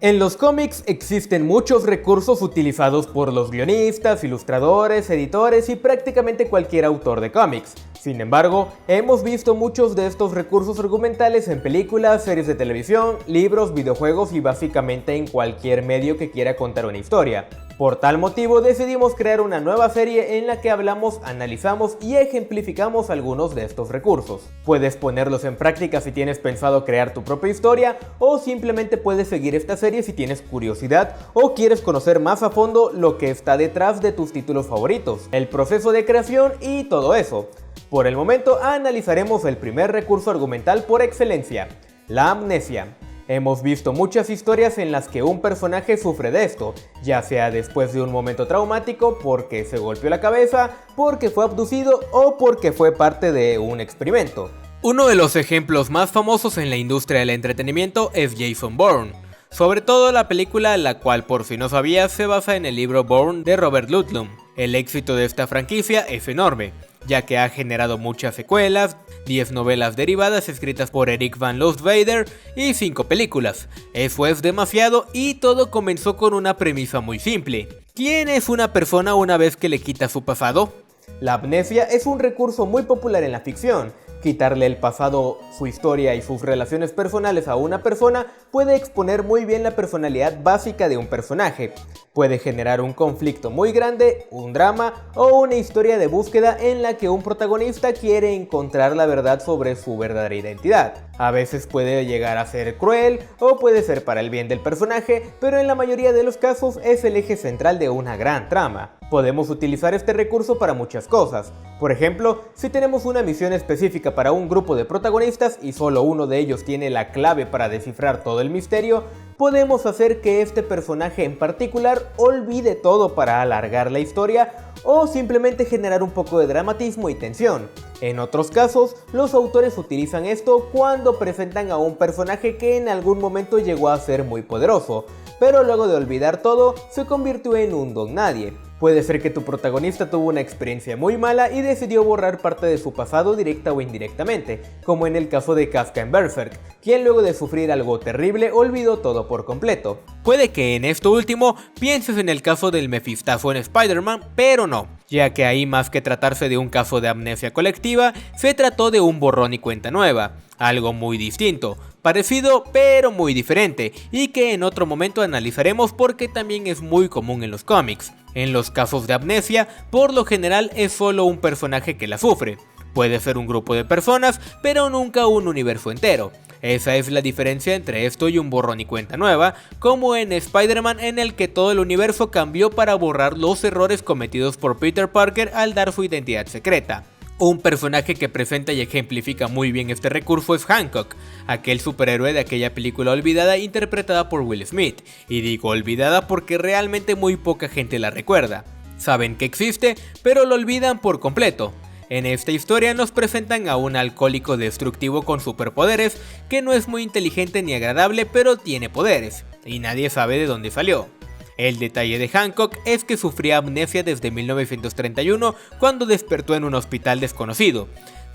En los cómics existen muchos recursos utilizados por los guionistas, ilustradores, editores y prácticamente cualquier autor de cómics. Sin embargo, hemos visto muchos de estos recursos argumentales en películas, series de televisión, libros, videojuegos y básicamente en cualquier medio que quiera contar una historia. Por tal motivo decidimos crear una nueva serie en la que hablamos, analizamos y ejemplificamos algunos de estos recursos. Puedes ponerlos en práctica si tienes pensado crear tu propia historia o simplemente puedes seguir esta serie si tienes curiosidad o quieres conocer más a fondo lo que está detrás de tus títulos favoritos, el proceso de creación y todo eso. Por el momento analizaremos el primer recurso argumental por excelencia, la amnesia. Hemos visto muchas historias en las que un personaje sufre de esto, ya sea después de un momento traumático, porque se golpeó la cabeza, porque fue abducido o porque fue parte de un experimento. Uno de los ejemplos más famosos en la industria del entretenimiento es Jason Bourne. Sobre todo la película, la cual por si no sabías se basa en el libro Bourne de Robert Ludlum. El éxito de esta franquicia es enorme, ya que ha generado muchas secuelas, 10 novelas derivadas escritas por Eric Van Lustvader y 5 películas. Eso es demasiado y todo comenzó con una premisa muy simple. ¿Quién es una persona una vez que le quita su pasado? La amnesia es un recurso muy popular en la ficción. Quitarle el pasado, su historia y sus relaciones personales a una persona puede exponer muy bien la personalidad básica de un personaje. Puede generar un conflicto muy grande, un drama o una historia de búsqueda en la que un protagonista quiere encontrar la verdad sobre su verdadera identidad. A veces puede llegar a ser cruel o puede ser para el bien del personaje, pero en la mayoría de los casos es el eje central de una gran trama. Podemos utilizar este recurso para muchas cosas. Por ejemplo, si tenemos una misión específica para un grupo de protagonistas y solo uno de ellos tiene la clave para descifrar todo el misterio, podemos hacer que este personaje en particular olvide todo para alargar la historia o simplemente generar un poco de dramatismo y tensión. En otros casos, los autores utilizan esto cuando presentan a un personaje que en algún momento llegó a ser muy poderoso, pero luego de olvidar todo, se convirtió en un don nadie. Puede ser que tu protagonista tuvo una experiencia muy mala y decidió borrar parte de su pasado directa o indirectamente, como en el caso de Kafka en Berserk, quien luego de sufrir algo terrible olvidó todo por completo. Puede que en esto último pienses en el caso del Mephistazo en Spider-Man, pero no, ya que ahí más que tratarse de un caso de amnesia colectiva, se trató de un borrón y cuenta nueva, algo muy distinto, parecido pero muy diferente, y que en otro momento analizaremos porque también es muy común en los cómics. En los casos de amnesia, por lo general es solo un personaje que la sufre. Puede ser un grupo de personas, pero nunca un universo entero. Esa es la diferencia entre esto y un borrón y cuenta nueva, como en Spider-Man, en el que todo el universo cambió para borrar los errores cometidos por Peter Parker al dar su identidad secreta. Un personaje que presenta y ejemplifica muy bien este recurso es Hancock, aquel superhéroe de aquella película olvidada interpretada por Will Smith, y digo olvidada porque realmente muy poca gente la recuerda. Saben que existe, pero lo olvidan por completo. En esta historia nos presentan a un alcohólico destructivo con superpoderes que no es muy inteligente ni agradable, pero tiene poderes, y nadie sabe de dónde salió. El detalle de Hancock es que sufría amnesia desde 1931 cuando despertó en un hospital desconocido,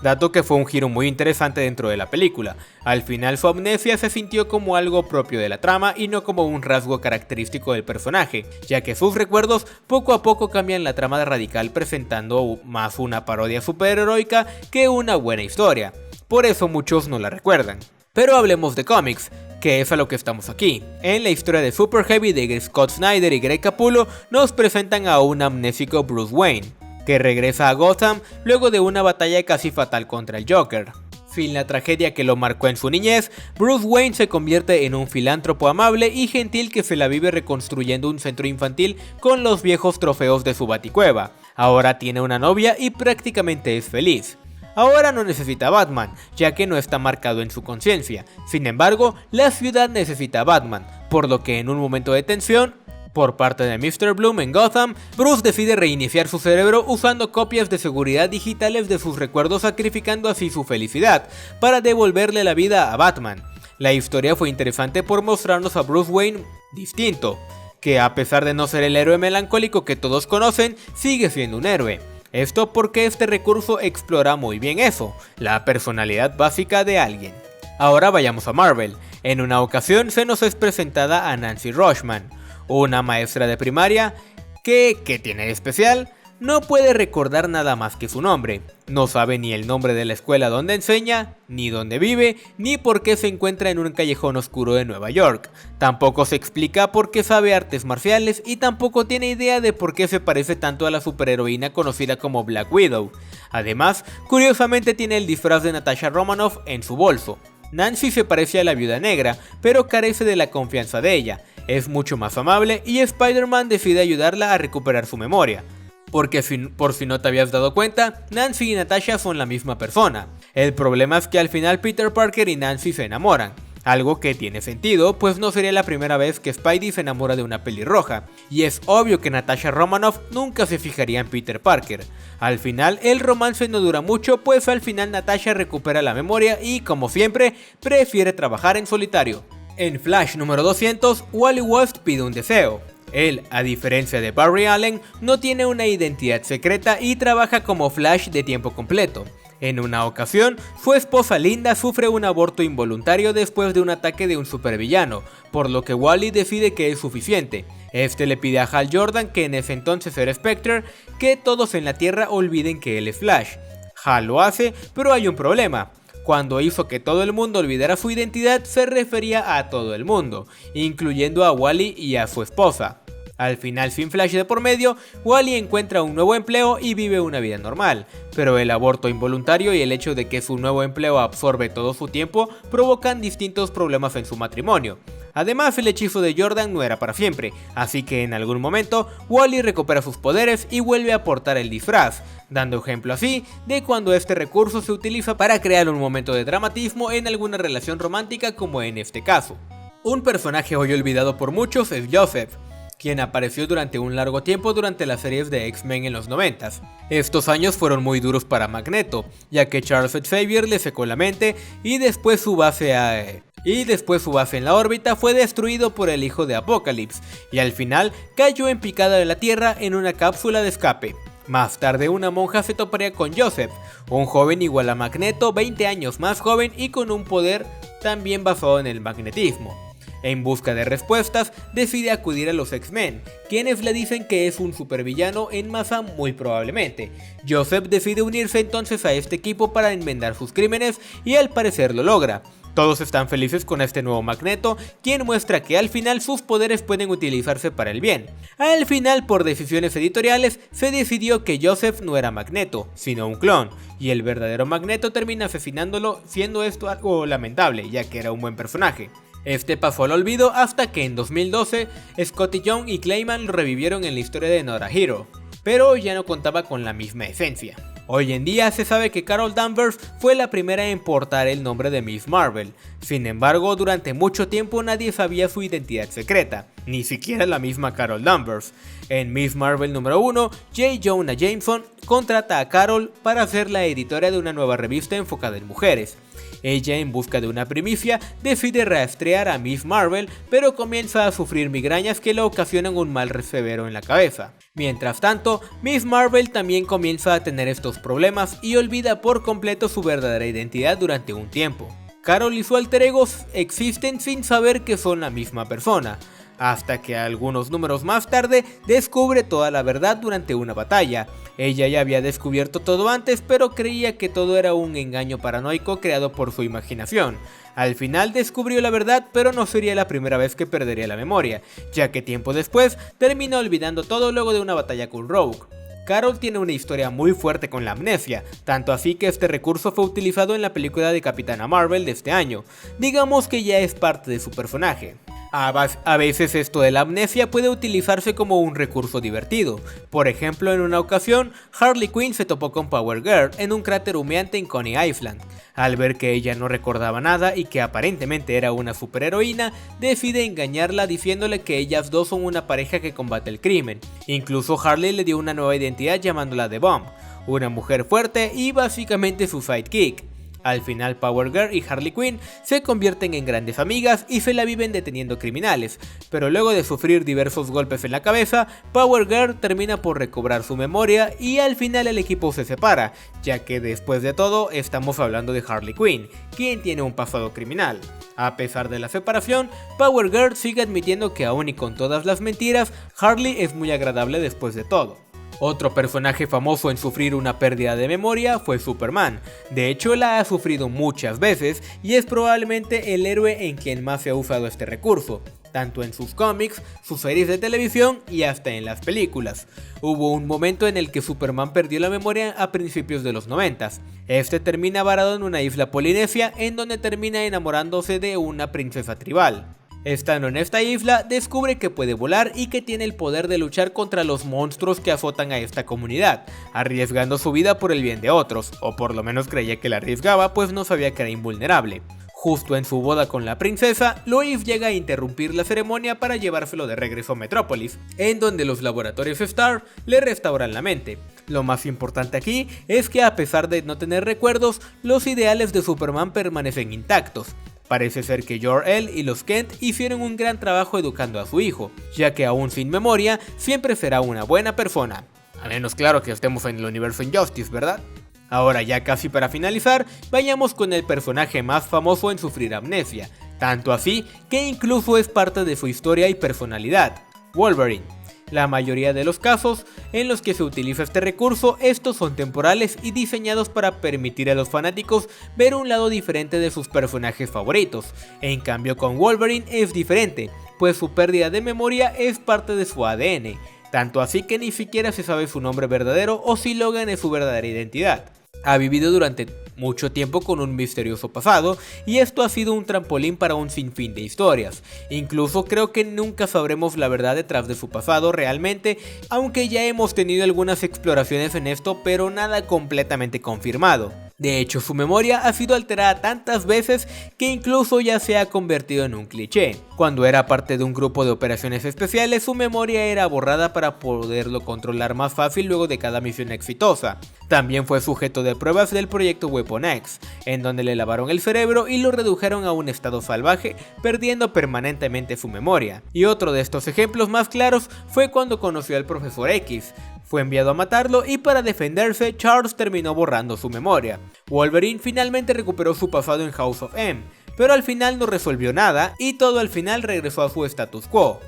dato que fue un giro muy interesante dentro de la película. Al final su amnesia se sintió como algo propio de la trama y no como un rasgo característico del personaje, ya que sus recuerdos poco a poco cambian la trama radical presentando más una parodia superheroica que una buena historia. Por eso muchos no la recuerdan. Pero hablemos de cómics, que es a lo que estamos aquí. En la historia de Super Heavy de Scott Snyder y Greg Capullo nos presentan a un amnésico Bruce Wayne, que regresa a Gotham luego de una batalla casi fatal contra el Joker. Sin la tragedia que lo marcó en su niñez, Bruce Wayne se convierte en un filántropo amable y gentil que se la vive reconstruyendo un centro infantil con los viejos trofeos de su baticueva. Ahora tiene una novia y prácticamente es feliz. Ahora no necesita a Batman, ya que no está marcado en su conciencia. Sin embargo, la ciudad necesita a Batman, por lo que en un momento de tensión, por parte de Mr. Bloom en Gotham, Bruce decide reiniciar su cerebro usando copias de seguridad digitales de sus recuerdos, sacrificando así su felicidad, para devolverle la vida a Batman. La historia fue interesante por mostrarnos a Bruce Wayne distinto, que a pesar de no ser el héroe melancólico que todos conocen, sigue siendo un héroe. Esto porque este recurso explora muy bien eso, la personalidad básica de alguien. Ahora vayamos a Marvel. En una ocasión se nos es presentada a Nancy Rochman, una maestra de primaria que, ¿qué tiene de especial? No puede recordar nada más que su nombre, no sabe ni el nombre de la escuela donde enseña, ni dónde vive, ni por qué se encuentra en un callejón oscuro de Nueva York. Tampoco se explica por qué sabe artes marciales y tampoco tiene idea de por qué se parece tanto a la superheroína conocida como Black Widow. Además, curiosamente tiene el disfraz de Natasha Romanoff en su bolso. Nancy se parece a la Viuda Negra, pero carece de la confianza de ella, es mucho más amable y Spider-Man decide ayudarla a recuperar su memoria. Porque por si no te habías dado cuenta, Nancy y Natasha son la misma persona. El problema es que al final Peter Parker y Nancy se enamoran. Algo que tiene sentido, pues no sería la primera vez que Spidey se enamora de una pelirroja. Y es obvio que Natasha Romanoff nunca se fijaría en Peter Parker. Al final el romance no dura mucho, pues al final Natasha recupera la memoria y, como siempre, prefiere trabajar en solitario. En Flash número 200, Wally West pide un deseo. Él, a diferencia de Barry Allen, no tiene una identidad secreta y trabaja como Flash de tiempo completo. En una ocasión, su esposa Linda sufre un aborto involuntario después de un ataque de un supervillano, por lo que Wally decide que es suficiente. Este le pide a Hal Jordan, que en ese entonces era Spectre, que todos en la Tierra olviden que él es Flash. Hal lo hace, pero hay un problema. Cuando hizo que todo el mundo olvidara su identidad, se refería a todo el mundo, incluyendo a Wally y a su esposa. Al final, sin Flash de por medio, Wally encuentra un nuevo empleo y vive una vida normal, pero el aborto involuntario y el hecho de que su nuevo empleo absorbe todo su tiempo provocan distintos problemas en su matrimonio. Además, el hechizo de Jordan no era para siempre, así que en algún momento Wally recupera sus poderes y vuelve a portar el disfraz, dando ejemplo así de cuando este recurso se utiliza para crear un momento de dramatismo en alguna relación romántica, como en este caso. Un personaje hoy olvidado por muchos es Joseph, quien apareció durante un largo tiempo durante las series de X-Men en los 90s. Estos años fueron muy duros para Magneto, ya que Charles Xavier le secó la mente y después su base en la órbita fue destruido por el hijo de Apocalypse, y al final cayó en picada de la Tierra en una cápsula de escape. Más tarde una monja se toparía con Joseph, un joven igual a Magneto, 20 años más joven y con un poder también basado en el magnetismo. En busca de respuestas, decide acudir a los X-Men, quienes le dicen que es un supervillano en masa muy probablemente. Joseph decide unirse entonces a este equipo para enmendar sus crímenes y al parecer lo logra. Todos están felices con este nuevo Magneto, quien muestra que al final sus poderes pueden utilizarse para el bien. Al final, por decisiones editoriales, se decidió que Joseph no era Magneto, sino un clon, y el verdadero Magneto termina asesinándolo, siendo esto algo lamentable, ya que era un buen personaje. Este pasó al olvido hasta que en 2012 Scotty Young y Clayman lo revivieron en la historia de Not a Hero, pero ya no contaba con la misma esencia. Hoy en día se sabe que Carol Danvers fue la primera en portar el nombre de Miss Marvel. Sin embargo, durante mucho tiempo nadie sabía su identidad secreta, ni siquiera la misma Carol Danvers. En Miss Marvel número 1, J. Jonah Jameson contrata a Carol para ser la editora de una nueva revista enfocada en mujeres. Ella, en busca de una primicia, decide rastrear a Miss Marvel, pero comienza a sufrir migrañas que le ocasionan un mal severo en la cabeza. Mientras tanto, Miss Marvel también comienza a tener estos problemas y olvida por completo su verdadera identidad durante un tiempo. Carol y su alter ego existen sin saber que son la misma persona, hasta que algunos números más tarde descubre toda la verdad durante una batalla. Ella ya había descubierto todo antes, pero creía que todo era un engaño paranoico creado por su imaginación. Al final descubrió la verdad, pero no sería la primera vez que perdería la memoria, ya que tiempo después terminó olvidando todo luego de una batalla con Rogue. Carol tiene una historia muy fuerte con la amnesia, tanto así que este recurso fue utilizado en la película de Capitana Marvel de este año. Digamos que ya es parte de su personaje. A veces esto de la amnesia puede utilizarse como un recurso divertido. Por ejemplo, en una ocasión, Harley Quinn se topó con Power Girl en un cráter humeante en Coney Island. Al ver que ella no recordaba nada y que aparentemente era una superheroína, decide engañarla diciéndole que ellas dos son una pareja que combate el crimen. Incluso Harley le dio una nueva identidad llamándola The Bomb, una mujer fuerte y básicamente su sidekick. Al final Power Girl y Harley Quinn se convierten en grandes amigas y se la viven deteniendo criminales, pero luego de sufrir diversos golpes en la cabeza, Power Girl termina por recobrar su memoria y al final el equipo se separa, ya que después de todo estamos hablando de Harley Quinn, quien tiene un pasado criminal. A pesar de la separación, Power Girl sigue admitiendo que aún y con todas las mentiras, Harley es muy agradable después de todo. Otro personaje famoso en sufrir una pérdida de memoria fue Superman. De hecho, la ha sufrido muchas veces y es probablemente el héroe en quien más se ha usado este recurso, tanto en sus cómics, sus series de televisión y hasta en las películas. Hubo un momento en el que Superman perdió la memoria a principios de los 90s. Este termina varado en una isla polinesia en donde termina enamorándose de una princesa tribal. Estando en esta isla, descubre que puede volar y que tiene el poder de luchar contra los monstruos que azotan a esta comunidad, arriesgando su vida por el bien de otros, o por lo menos creía que la arriesgaba pues no sabía que era invulnerable. Justo en su boda con la princesa, Lois llega a interrumpir la ceremonia para llevárselo de regreso a Metrópolis, en donde los laboratorios Star le restauran la mente. Lo más importante aquí es que a pesar de no tener recuerdos, los ideales de Superman permanecen intactos. Parece ser que Jor-El y los Kent hicieron un gran trabajo educando a su hijo, ya que aún sin memoria, siempre será una buena persona. A menos claro que estemos en el universo Injustice, ¿verdad? Ahora ya casi para finalizar, vayamos con el personaje más famoso en sufrir amnesia, tanto así que incluso es parte de su historia y personalidad, Wolverine. La mayoría de los casos en los que se utiliza este recurso, estos son temporales y diseñados para permitir a los fanáticos ver un lado diferente de sus personajes favoritos. En cambio con Wolverine es diferente, pues su pérdida de memoria es parte de su ADN, tanto así que ni siquiera se sabe su nombre verdadero o si Logan es su verdadera identidad. Ha vivido durante mucho tiempo con un misterioso pasado y esto ha sido un trampolín para un sinfín de historias. Incluso creo que nunca sabremos la verdad detrás de su pasado realmente, aunque ya hemos tenido algunas exploraciones en esto, pero nada completamente confirmado. De hecho, su memoria ha sido alterada tantas veces que incluso ya se ha convertido en un cliché. Cuando era parte de un grupo de operaciones especiales, su memoria era borrada para poderlo controlar más fácil luego de cada misión exitosa. También fue sujeto de pruebas del proyecto Weapon X, en donde le lavaron el cerebro y lo redujeron a un estado salvaje, perdiendo permanentemente su memoria. Y otro de estos ejemplos más claros fue cuando conoció al Profesor X. Fue enviado a matarlo y para defenderse, Charles terminó borrando su memoria. Wolverine finalmente recuperó su pasado en House of M, pero al final no resolvió nada y todo al final regresó a su status quo.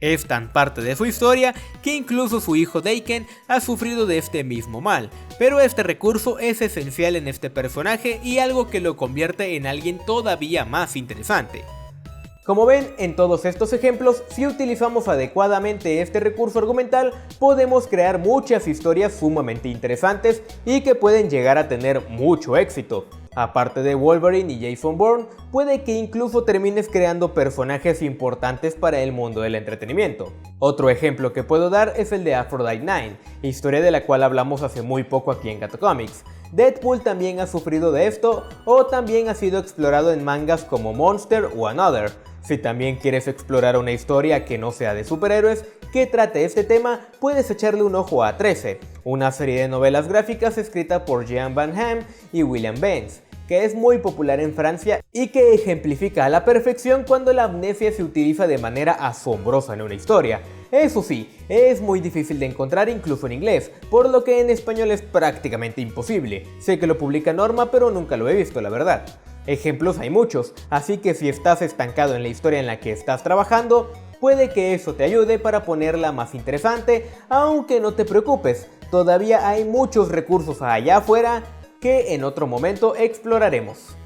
Es tan parte de su historia que incluso su hijo Daken ha sufrido de este mismo mal, pero este recurso es esencial en este personaje y algo que lo convierte en alguien todavía más interesante. Como ven, en todos estos ejemplos, si utilizamos adecuadamente este recurso argumental, podemos crear muchas historias sumamente interesantes y que pueden llegar a tener mucho éxito. Aparte de Wolverine y Jason Bourne, puede que incluso termines creando personajes importantes para el mundo del entretenimiento. Otro ejemplo que puedo dar es el de Aphrodite 9, historia de la cual hablamos hace muy poco aquí en Gato Comics. Deadpool también ha sufrido de esto o también ha sido explorado en mangas como Monster o Another. Si también quieres explorar una historia que no sea de superhéroes que trate este tema, puedes echarle un ojo a 13, una serie de novelas gráficas escrita por Jean Van Hamme y William Baines, que es muy popular en Francia y que ejemplifica a la perfección cuando la amnesia se utiliza de manera asombrosa en una historia. Eso sí, es muy difícil de encontrar incluso en inglés, por lo que en español es prácticamente imposible. Sé que lo publica Norma, pero nunca lo he visto, la verdad. Ejemplos hay muchos, así que si estás estancado en la historia en la que estás trabajando, puede que eso te ayude para ponerla más interesante, aunque no te preocupes, todavía hay muchos recursos allá afuera que en otro momento exploraremos.